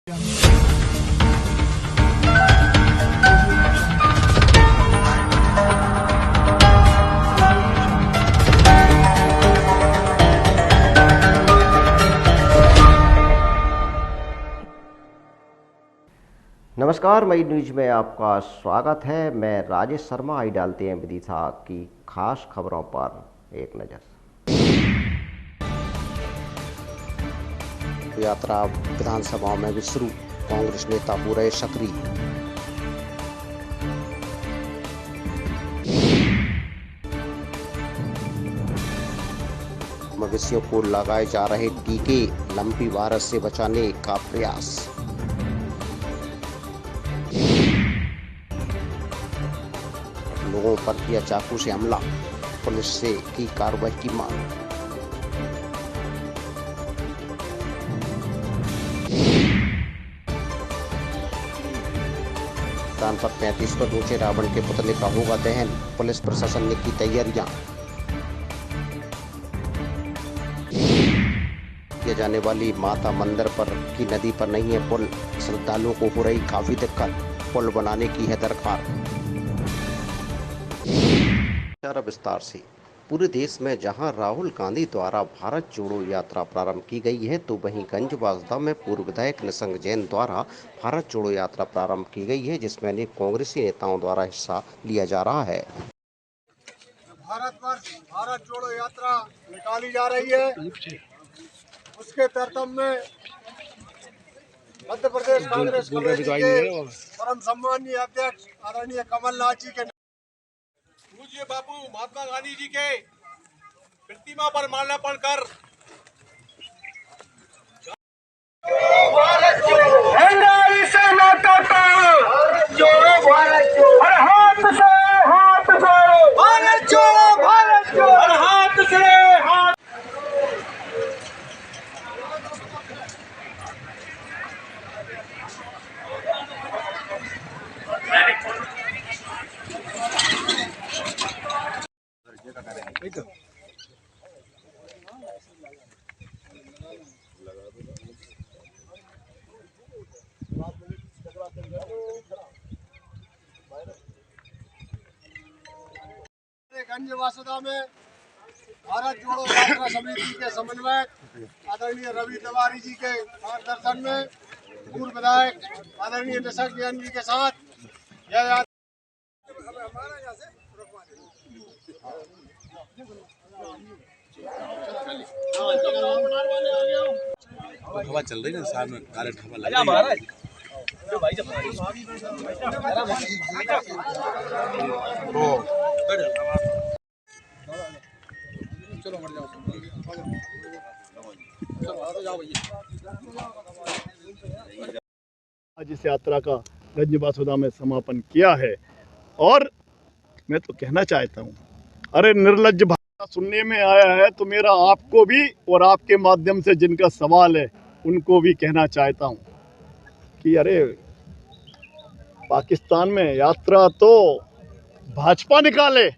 नमस्कार, मई न्यूज में आपका स्वागत है। मैं राजेश शर्मा। आई डालते हैं विदिशा की खास खबरों पर एक नज़र। यात्रा विधानसभाओं में भी शुरू, कांग्रेस नेता पूरे सक्रिय। मवेशियों को लगाए जा रहे टीके, लंपी वायरस से बचाने का प्रयास। लोगों पर किया चाकू से हमला, पुलिस से की कार्रवाई की मांग। स्थान पर 35 फुट ऊंचे रावण के पुतले का होगा दहन, पुलिस प्रशासन ने की तैयारियां। किए जाने वाली माता मंदिर पर की नदी पर नहीं है पुल, श्रद्धालुओं को हो रही काफी दिक्कत, पुल बनाने की है दरकार। विस्तार से पूरे देश में जहां राहुल गांधी द्वारा भारत जोड़ो यात्रा प्रारंभ की गई है, तो वहीं गंजबासदा में पूर्व विधायक निशंक जैन द्वारा भारत जोड़ो यात्रा प्रारंभ की गई है, जिसमें अनेक कांग्रेसी नेताओं द्वारा हिस्सा लिया जा रहा है। भारत जोड़ो यात्रा निकाली जा रही है। उसके तरतब में मध्य प्रदेश कांग्रेस कमेटी के परम सम्मानीय अध्यक्ष आदरणीय कमलनाथ जी के पूज्य बापू महात्मा गांधी जी के प्रतिमा पर माल्यार्पण कर गंजबासदा में भारत जोड़ो यात्रा समिति के समन्वयक आदरणीय रवि तिवारी जी के मार्गदर्शन में पूर्व विधायक आदरणीय निशंक जैन जी के साथ यह यात्रा हवा चल रही है ना, सामने काले हवा लग रही है। चलो मर जाओ, आज इस यात्रा का गंजबासदा में समापन किया है। और मैं तो कहना चाहता हूँ, अरे निर्लज्ज भाषा सुनने में आया है तो मेरा आपको भी और आपके माध्यम से जिनका सवाल है उनको भी कहना चाहता हूँ कि अरे पाकिस्तान में यात्रा तो भाजपा निकाले,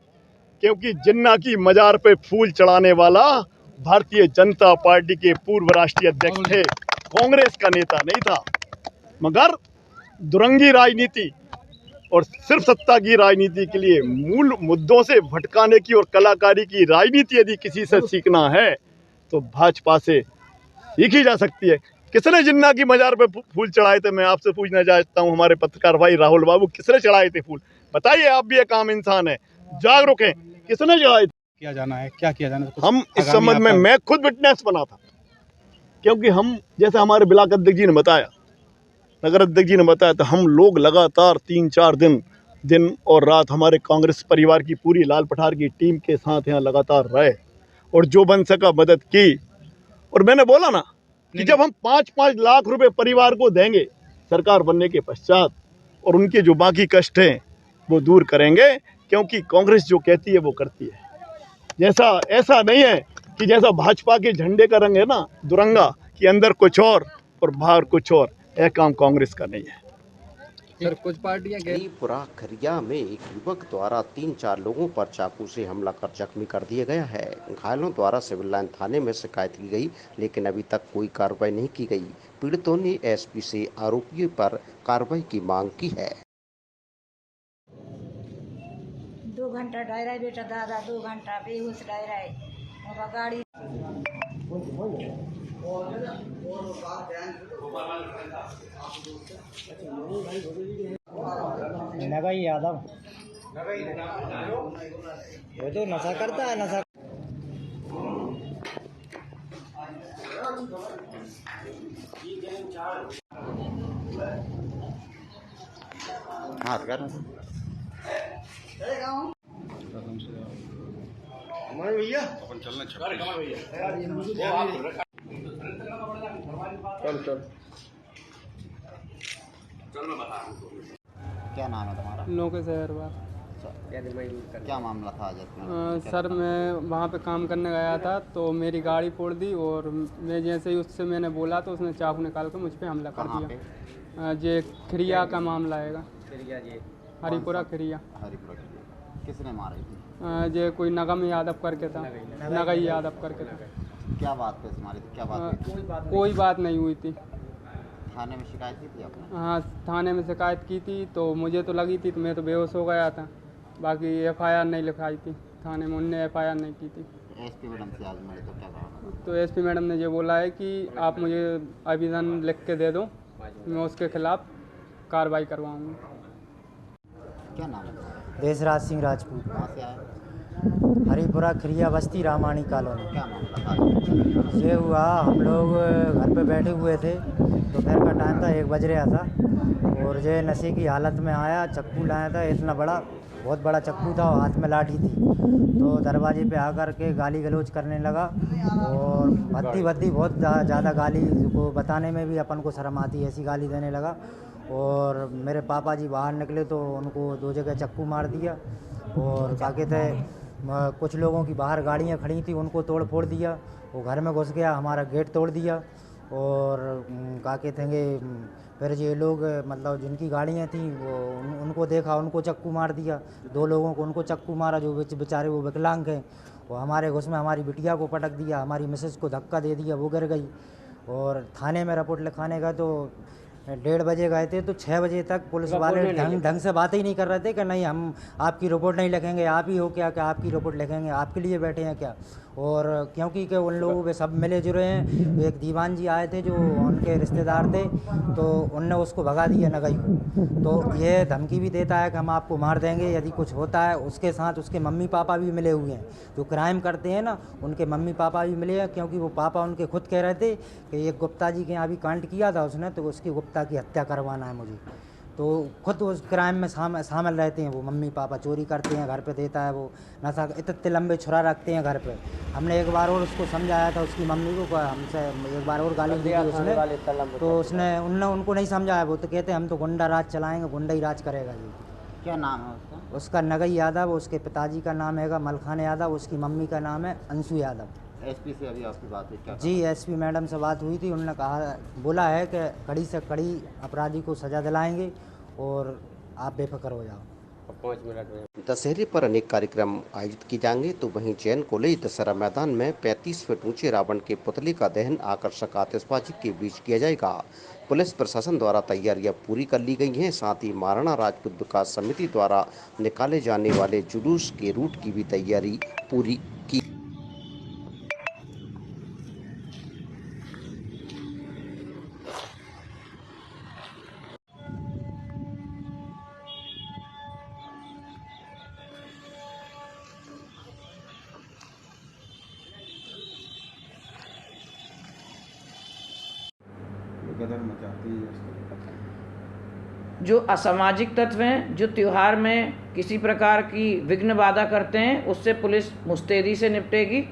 क्योंकि जिन्ना की मजार पे फूल चढ़ाने वाला भारतीय जनता पार्टी के पूर्व राष्ट्रीय अध्यक्ष थे, कांग्रेस का नेता नहीं था। मगर दुरंगी राजनीति और सिर्फ सत्ता की राजनीति के लिए मूल मुद्दों से भटकाने की और कलाकारी की राजनीति यदि किसी से सीखना है तो भाजपा से सीखी जा सकती है। किसने जिन्ना की मजार पे फूल चढ़ाए थे? मैं आपसे पूछना चाहता हूं, हमारे पत्रकार भाई राहुल बाबू, किसने चढ़ाए थे फूल? बताइए, आप भी एक आम इंसान है, जागरूक हैं, किसने चढ़ाए थे? क्या जाना है, क्या किया जाना है? हम इस संबंध में मैं खुद विटनेस बना था, क्योंकि हम जैसे हमारे ब्लॉक अध्यक्ष जी ने बताया, नगर अध्यक्ष जी ने बताया, तो हम लोग लगातार 3-4 दिन और रात हमारे कांग्रेस परिवार की पूरी लाल पठार की टीम के साथ यहाँ लगातार रहे और जो बन सका मदद की। और मैंने बोला ना कि जब हम 5-5 लाख रुपए परिवार को देंगे सरकार बनने के पश्चात, और उनके जो बाकी कष्ट हैं वो दूर करेंगे, क्योंकि कांग्रेस जो कहती है वो करती है। ऐसा नहीं है कि जैसा भाजपा के झंडे का रंग है ना दुरंगा, कि अंदर कुछ और बाहर कुछ और, यह काम कांग्रेस का नहीं है। सर कुछ पार्टियां कह हरिपुरा खरिया में एक युवक द्वारा 3-4 लोगों पर चाकू से हमला कर जख्मी कर दिया गया है। घायलों द्वारा सिविल लाइन थाने में शिकायत की गई, लेकिन अभी तक कोई कार्रवाई नहीं की गई। पीड़ितों ने एसपी से आरोपियों पर कार्रवाई की मांग की है। 2 घंटा डायरा है बेटा, दादा 2 घंटा बेहोश डायरा है और गाड़ी नगाई यादव वो तो नशा करता है, नशा हाथ कर भैया अपन चलना 26 चल क्या नाम है तुम्हारा? लोकेश अग्रवाल। क्या मामला था आज? सर मैं वहाँ पे काम करने गया था तो मेरी गाड़ी फोड़ दी और मैं जैसे ही उससे मैंने बोला तो उसने चाकू निकाल कर मुझ पे हमला कर दिया। ये खिरिया का मामला है, हरिपुरा खिरिया। किसने मारी थी? ये कोई नगम यादव करके था, नगई यादव करके था। क्या बात पे मारी थी? क्या बात हुई थी? कोई बात नहीं हुई थी। थाने में शिकायत की थी आपने? हाँ थाने में शिकायत की थी तो मुझे तो लगी थी तो मैं तो बेहोश हो गया था। बाकी एफआईआर नहीं लिखाई थी थाने में, उनने एफआईआर नहीं की थी। एसपी मैडम से आज मिले तो क्या कहा? तो एसपी मैडम ने ये बोला है कि आप मुझे आवेदन लिख के दे दो, मैं उसके खिलाफ कार्रवाई करवाऊँगा। क्या नाम है? देशराज सिंह राजपूत। कहाँ से आए? हरिपुरा खिरिया बस्ती रामानी कॉलोनी। क्या मामला था? ये हुआ, हम लोग घर पे बैठे हुए थे, दोपहर का टाइम था, 1 बज रहा था और ये नशे की हालत में आया, चक्कू लाया था, इतना बड़ा, बहुत बड़ा चक्कू था और हाथ में लाठी थी। तो दरवाजे पे आकर के गाली गलौज करने लगा और भद्दी बहुत ज़्यादा गाली को बताने में भी अपन को शर्म आती है, ऐसी गाली देने लगा। और मेरे पापा जी बाहर निकले तो उनको 2 जगह चक्कू मार दिया और क्या कहते कुछ लोगों की बाहर गाड़ियाँ खड़ी थी उनको तोड़ फोड़ दिया। वो घर में घुस गया, हमारा गेट तोड़ दिया और क्या कहते हैं फिर ये लोग मतलब जिनकी गाड़ियाँ थी वो उनको देखा, उनको चक्कू मार दिया। 2 लोगों को उनको चक्कू मारा जो बेचारे वो विकलांग हैं। वो हमारे घुस में हमारी बिटिया को पटक दिया, हमारी मिसेस को धक्का दे दिया, वो गिर गई। और थाने में रिपोर्ट लिखाने का तो 1:30 बजे गए थे तो 6 बजे तक पुलिस वाले ढंग से बात ही नहीं कर रहे थे कि नहीं हम आपकी रिपोर्ट नहीं लिखेंगे, आप ही हो क्या आपकी रिपोर्ट लिखेंगे, आपके लिए बैठे हैं क्या। और क्योंकि कि उन लोगों पे सब मिले जुले हैं। एक दीवान जी आए थे जो उनके रिश्तेदार थे तो उनने उसको भगा दिया नगई को। तो ये धमकी भी देता है कि हम आपको मार देंगे यदि कुछ होता है। उसके साथ उसके मम्मी पापा भी मिले हुए हैं, जो क्राइम करते हैं ना उनके मम्मी पापा भी मिले हैं, क्योंकि वो पापा उनके खुद कह रहे थे कि एक गुप्ता जी के यहाँ भी कांड किया था उसने, तो उसकी गुप्ता की हत्या करवाना है मुझे। तो खुद उस क्राइम में शामिल रहते हैं वो मम्मी पापा, चोरी करते हैं, घर पे देता है वो नशा, इतने लंबे छुरा रखते हैं घर पे। हमने एक बार और उसको समझाया था उसकी मम्मी को, हमसे एक बार और गाली दी थी उसने, तो उनको नहीं समझाया। वो तो कहते हैं हम तो गुंडा राज चलाएंगे, गुंडा ही राज करेगा जी। क्या नाम है उसका? उसका नगई यादव, उसके पिताजी का नाम है मलखान यादव, उसकी मम्मी का नाम है अंशु यादव। एसपी से अभी आपकी बात हुई क्या? जी एसपी मैडम से बात हुई थी, उन्होंने बोला है कि कड़ी से कड़ी अपराधी को सजा दिलाएंगे और आप बेफिक्र हो जाओ। 5 मिनट में दशहरे पर अनेक कार्यक्रम आयोजित किए जाएंगे, तो वहीं जैन कॉलेज दशहरा मैदान में 35 फीट ऊंचे रावण के पुतले का दहन आकर्षक आतिशबाजी के बीच किया जाएगा। पुलिस प्रशासन द्वारा तैयारियां पूरी कर ली गई हैं। साथ ही महाराणा राजपूत विकास समिति द्वारा निकाले जाने वाले जुलूस के रूट की भी तैयारी पूरी की। जो असामाजिक तत्व हैं, जो त्यौहार में किसी प्रकार की विघ्न बाधा करते हैं, उससे पुलिस मुस्तैदी से निपटेगी।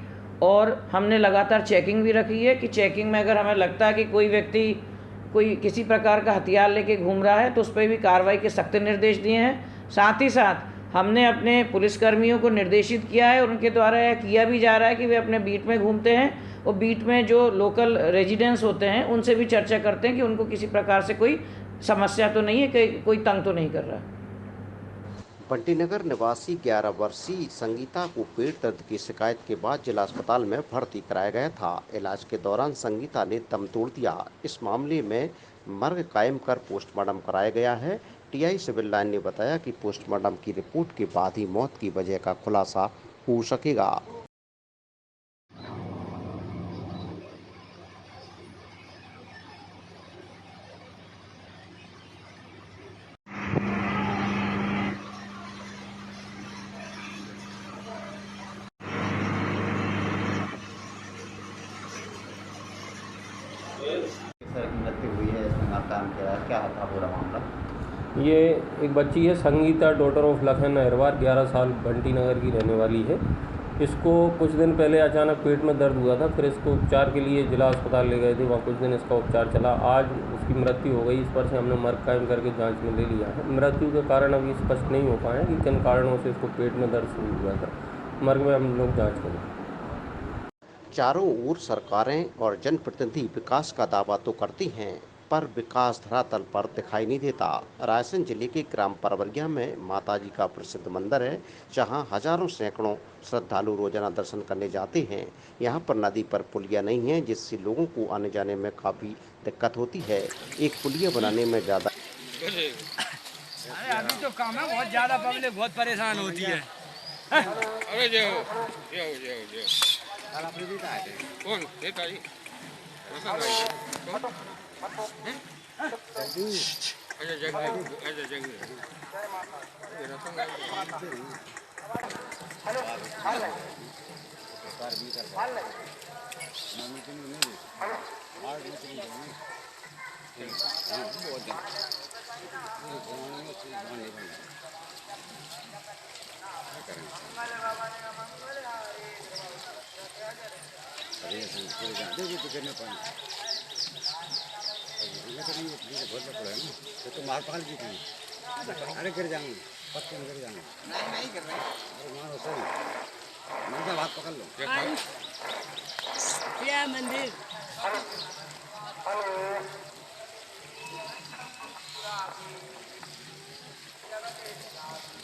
और हमने लगातार चेकिंग भी रखी है कि चेकिंग में अगर हमें लगता है कि कोई व्यक्ति कोई किसी प्रकार का हथियार लेके घूम रहा है तो उस पर भी कार्रवाई के सख्त निर्देश दिए हैं। साथ ही साथ हमने अपने पुलिसकर्मियों को निर्देशित किया है और उनके द्वारा यह किया भी जा रहा है कि वे अपने बीट में घूमते हैं और बीट में जो लोकल रेजिडेंट्स होते हैं उनसे भी चर्चा करते हैं कि उनको किसी प्रकार से कोई समस्या तो नहीं है, कि कोई तंग तो नहीं कर रहा। बंटी नगर निवासी 11 वर्षीय संगीता को पेट दर्द की शिकायत के बाद जिला अस्पताल में भर्ती कराया गया था। इलाज के दौरान संगीता ने दम तोड़ दिया। इस मामले में मर्ग कायम कर पोस्टमार्टम कराया गया है। टीआई सिविल लाइन ने बताया कि पोस्टमार्टम की रिपोर्ट के बाद ही मौत की वजह का खुलासा हो सकेगा। मृत्यु हुई है, इसमें काम किया है, क्या था पूरा मामला? ये एक बच्ची है संगीता, डॉटर ऑफ लखन अहरवार, 11 साल, बंटी नगर की रहने वाली है। इसको कुछ दिन पहले अचानक पेट में दर्द हुआ था, फिर इसको उपचार के लिए जिला अस्पताल ले गए थे। वहाँ कुछ दिन इसका उपचार चला। आज उसकी मृत्यु हो गई। इस पर से हमने मर्ग कायम करके जांच में ले लिया है। मृत्यु के कारण अभी स्पष्ट नहीं हो पाए कि किन कारणों से इसको पेट में दर्द शुरू हुआ था। मर्ग में हम लोग जाँच करेंगे। चारों ओर सरकारें और जनप्रतिनिधि विकास का दावा तो करती हैं, पर विकास धरातल पर दिखाई नहीं देता। रायसेन जिले के ग्राम परवरिया में माताजी का प्रसिद्ध मंदिर है, जहां हजारों सैकड़ों श्रद्धालु रोजाना दर्शन करने जाते हैं। यहां पर नदी पर पुलिया नहीं है, जिससे लोगों को आने जाने में काफी दिक्कत होती है। एक पुलिया बनाने में ज्यादा अभी तो काम है, बहुत ज्यादा पब्लिक बहुत परेशान होती है। अरे जो कौन देता है? अरे गिर जाऊंगी, पत्ते गिर जाऊंगी। नहीं कर रहे, मारो सही, मैं हाथ पकड़ लो। क्या मंदिर?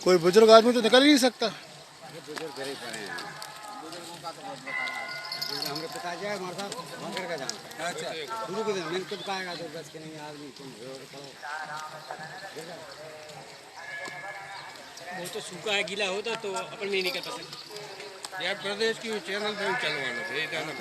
कोई बुजुर्ग आदमी तो निकल ही नहीं सकता। बुजुर्ग गरीब पड़े हैं, बुजुर्गों का तो बहुत बेकार है। हमारे पिताजी है, हमारे साथ मंदिर का जाना। अच्छा, शुरू के दिन मिल के बताएगा तो बस के नहीं आदमी तुम वो तो सूखा है, गीला होता तो अपन नहीं निकल सकते। यार प्रदेश की चैनल पे चलवाना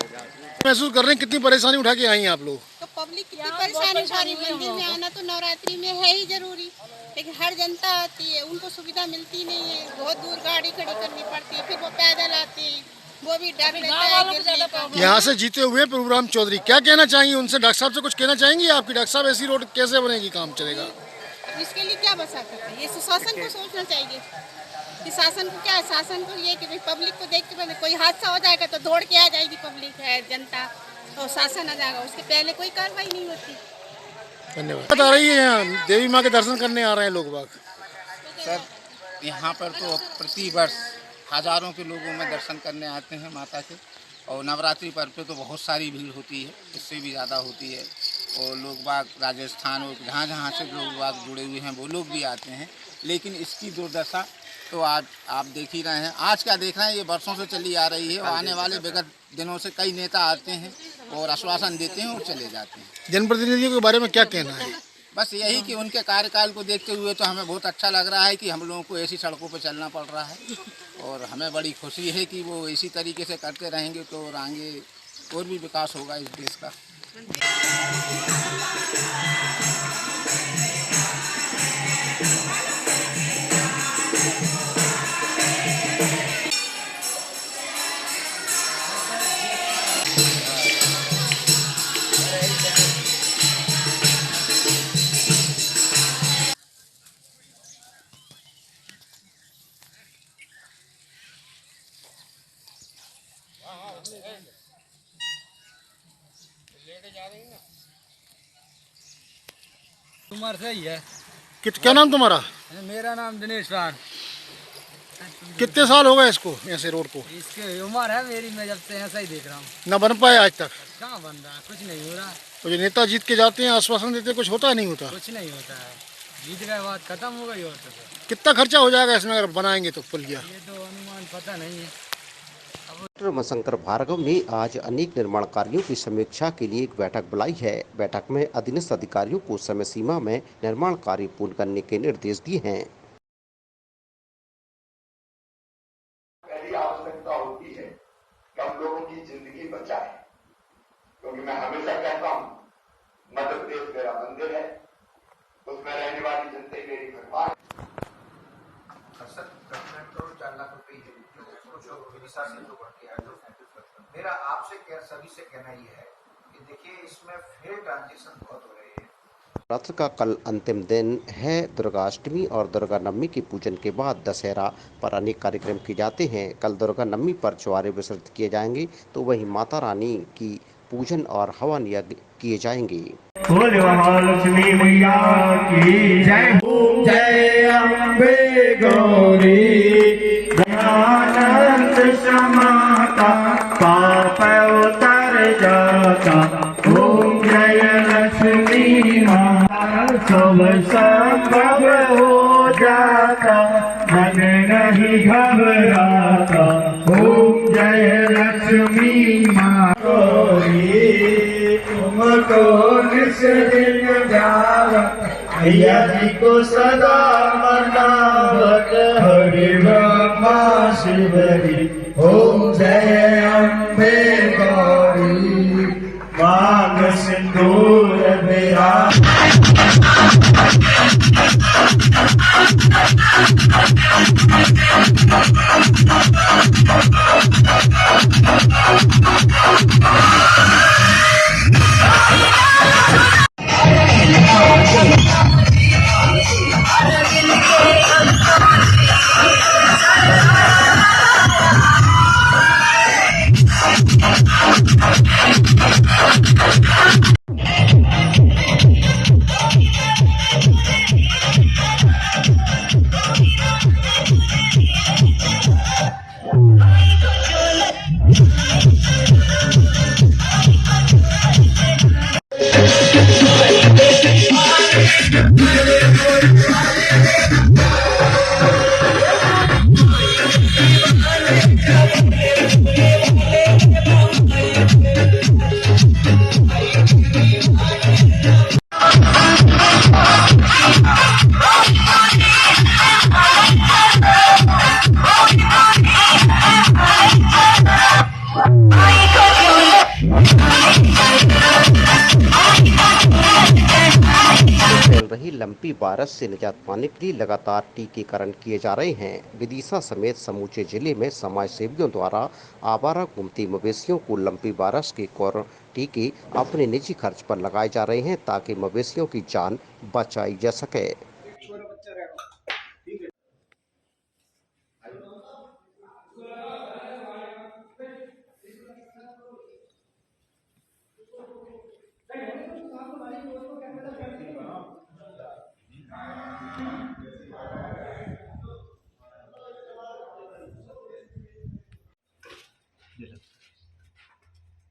महसूस कर रहे हैं कितनी परेशानी उठा के आई हैं आप लोग? तो पब्लिक कितनी परेशानी उठा रही है। मंदिर में आना तो नवरात्रि में है ही जरूरी, लेकिन हर जनता आती है, उनको सुविधा मिलती नहीं है। बहुत दूर गाड़ी खड़ी करनी पड़ती है, फिर वो पैदल आते हैं, वो भी डर रहता है। यहाँ से जीते हुए प्रभुराम चौधरी क्या कहना चाहेंगे उनसे? डॉक्टर साहब से कुछ कहना चाहेंगे आपकी? डॉक्टर साहब ऐसी रोड कैसे बनेगी, काम चलेगा? इसके लिए क्या बचा सकते हैं? ये शासन को सोचना चाहिए कि शासन को क्या है, शासन को ये कि भाई पब्लिक को देख के कोई हादसा हो जाएगा तो दौड़ के आ जाएगी पब्लिक है, जनता, तो शासन आ जाएगा, उसके पहले कोई कार्रवाई नहीं होती। धन्यवाद। आ रही है यहाँ देवी माँ के दर्शन करने आ रहे हैं लोग बाग। सर यहाँ पर तो प्रति वर्ष हजारों के लोगों में दर्शन करने आते हैं माता के, और नवरात्रि पर्व पे तो बहुत सारी भीड़ होती है, इससे भी ज़्यादा होती है। और लोग बाग राजस्थान और जहाँ जहाँ से लोग बाग जुड़े हुए हैं वो लोग भी आते हैं, लेकिन इसकी दुर्दशा तो आज आप देख ही रहे हैं। आज क्या देख रहे हैं, ये वर्षों से चली आ रही है और आने वाले विगत दिनों से कई नेता आते हैं और आश्वासन देते हैं और चले जाते हैं। जनप्रतिनिधियों के बारे में क्या कहना है? बस यही कि उनके कार्यकाल को देखते हुए तो हमें बहुत अच्छा लग रहा है कि हम लोगों को ऐसी सड़कों पर चलना पड़ रहा है, और हमें बड़ी खुशी है कि वो इसी तरीके से करते रहेंगे तो आगे और भी विकास होगा इस देश का। उम्र से ही है। क्या नाम तुम्हारा? मेरा नाम दिनेश राण। कितने साल हो गए इसको ऐसे रोड को? इसकी उम्र है मेरी, मैं जब से ऐसा ही देख रहा हूँ। न बन पाए आज तक? कहाँ बन रहा, कुछ नहीं हो रहा। तो जो नेता जीत के जाते हैं, आश्वासन देते हैं, कुछ होता नहीं होता? कुछ नहीं होता है, जीत गए बात खत्म हो गई। और तो कितना खर्चा हो जाएगा इसमें अगर बनाएंगे तो पुल? ये तो अनुमान पता नहीं है। डॉक्टर उमाशंकर भार्गव ने आज अनेक निर्माण कार्यों की समीक्षा के लिए एक बैठक बुलाई है। बैठक में अधीनस्थ अधिकारियों को समय सीमा में निर्माण कार्य पूर्ण करने के निर्देश दिए हैं। पहली आवश्यकता होती है कि हम लोगों की जिंदगी बचाएं, क्योंकि मैं हमेशा कहता हूं मध्य प्रदेश मेरा मंदिर है, उसमें रहने वाली जनता मेरी भगवान। 4 लाख रुपए मेरा आपसे सभी से कहना ये है कि देखिए इसमें फेयर ट्रांजेक्शन बहुत हो रहे हैं। नवरात्र का कल अंतिम दिन है। दुर्गाष्टमी और दुर्गा नवमी के पूजन के बाद दशहरा पर अनेक कार्यक्रम किए जाते हैं। कल दुर्गा नवमी पर चुआरे विसर्जित किए जाएंगे, तो वहीं माता रानी की पूजन और हवन यज्ञ किए जाएंगे। महालक्ष्मी मैया की जय। जय अम्बे गौरी दयानंद समाता, पाप उतर जाता। ओम जय लक्ष्मी माता, सब संभव हो जाता, मन नहीं घबराता। ओम जय लक्ष्मी माता तुमको निस दिन जावत, मैया जी को सदा मनावत। हरि ब्रह्मा शिवरी, ओम जय अम्बे गौरी। मांग सिंदूर विराज, रही लंपी वायरस से निजात पाने के लिए लगातार टीकाकरण किए जा रहे हैं। विदिशा समेत समूचे जिले में समाज सेवियों द्वारा आवारा घूमती मवेशियों को लंपी वायरस के टीके अपने निजी खर्च पर लगाए जा रहे हैं, ताकि मवेशियों की जान बचाई जा सके।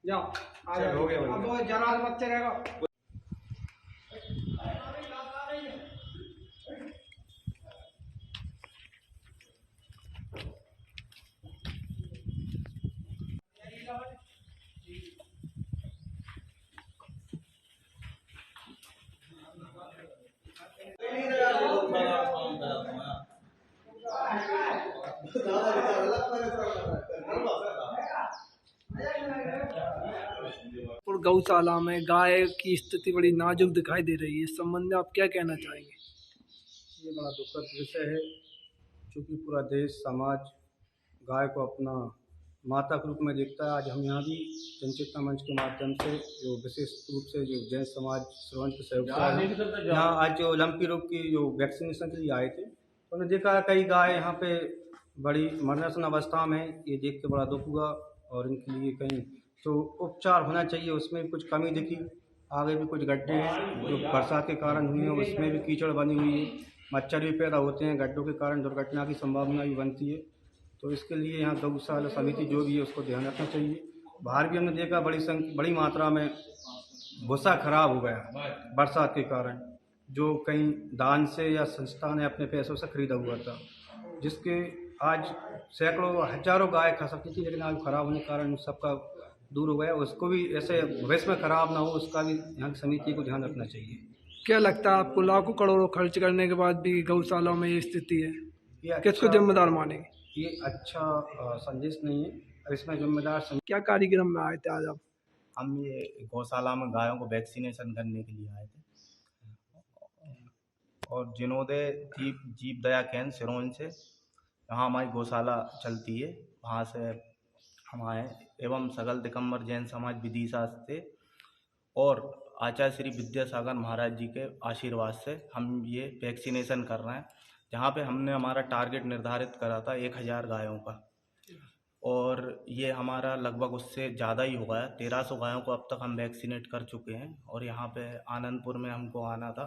जाओ आ जाओ, अब वो जना बच्चे रहेगा। गौशाला में गाय की स्थिति बड़ी नाजुक दिखाई दे रही है, इस संबंध में आप क्या कहना चाहेंगे? ये बड़ा दुखद विषय है, क्योंकि पूरा देश समाज गाय को अपना माता के रूप में देखता है। आज हम यहाँ भी जनचेतना मंच के माध्यम से जो विशेष रूप से जो जैन समाज श्रवण के सहयोग यहाँ आज जो लंपी रोग की जो वैक्सीनेशन के लिए आए थे, तो उन्होंने देखा कई गाय यहाँ पे बड़ी मरणासन अवस्था में, ये देख के बड़ा दुख हुआ। और इनके लिए कहीं तो उपचार होना चाहिए, उसमें भी कुछ कमी दिखी। आगे भी कुछ गड्ढे हैं जो बरसात के कारण हुए हैं, उसमें भी कीचड़ बनी हुई है, मच्छर भी पैदा होते हैं, गड्ढों के कारण दुर्घटना की संभावना भी बनती है। तो इसके लिए यहाँ गौशाला समिति जो भी है उसको ध्यान रखना चाहिए। बाहर भी हमने देखा बड़ी मात्रा में भूसा खराब हो गया बरसात के कारण, जो कहीं दान से या संस्था ने अपने पैसों से खरीदा हुआ था, जिसके आज सैकड़ों हजारों गाय खा सकती थी, लेकिन आज खराब होने के कारण सबका दूर हो गया। उसको भी ऐसे भविष्य में खराब ना हो, उसका भी यहाँ की समिति को ध्यान रखना चाहिए। क्या लगता है आपको, लाखों करोड़ों खर्च करने के बाद भी गौशालाओं में ये स्थिति है, किसको जिम्मेदार मानेंगे? ये अच्छा संदेश नहीं है, इसमें जिम्मेदार क्या कार्यक्रम में आए थे आज आप? हम ये गौशाला में गायों को वैक्सीनेशन करने के लिए आए थे, और जिनोदय जीव दया केंद्र सिरोंज से, जहाँ हमारी गौशाला चलती है, वहाँ से हम आए, एवं सकल दिगंबर जैन समाज विदिशा से और आचार्य श्री विद्यासागर महाराज जी के आशीर्वाद से हम ये वैक्सीनेशन कर रहे हैं, जहाँ पे हमने हमारा टारगेट निर्धारित करा था 1000 गायों का, और ये हमारा लगभग उससे ज़्यादा ही हो गया। 1300 गायों को अब तक हम वैक्सीनेट कर चुके हैं, और यहाँ पे आनंदपुर में हमको आना था,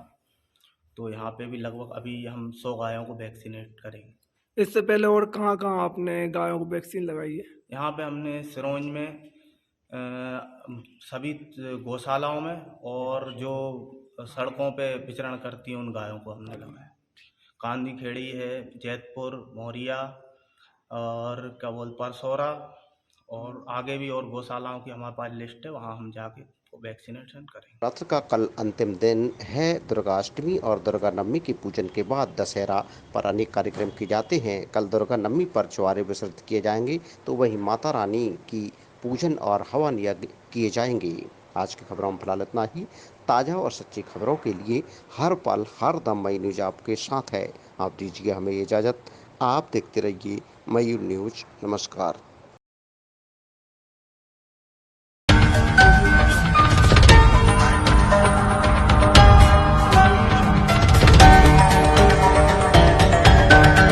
तो यहाँ पे भी लगभग अभी हम 100 गायों को वैक्सीनेट करेंगे। इससे पहले और कहाँ कहाँ आपने गायों को वैक्सीन लगाई है? यहाँ पे हमने सिरोंज में सभी गौशालाओं में, और जो सड़कों पे विचरण करती हैं उन गायों को हमने लगाया। कांदी खेड़ी है, जैतपुर, मोरिया, और क्या परसौरा, और आगे भी और गौशालाओं की हमारे पास लिस्ट है, वहाँ हम जाके वैक्सीनेशन करेंगे। नवरात्र का कल अंतिम दिन है। दुर्गाष्टमी और दुर्गा नवमी के पूजन के बाद दशहरा पर अनेक कार्यक्रम किए जाते हैं। कल दुर्गा नवमी पर चुआरे विसर्जित किए जाएंगे, तो वहीं माता रानी की पूजन और हवन यज्ञ किए जाएंगे। आज की खबरों में फिलहाल इतना ही। ताज़ा और सच्ची खबरों के लिए हर पल हर दम मयूर न्यूज आपके साथ है। आप दीजिए हमें इजाज़त। आप देखते रहिए मयूर न्यूज। नमस्कार।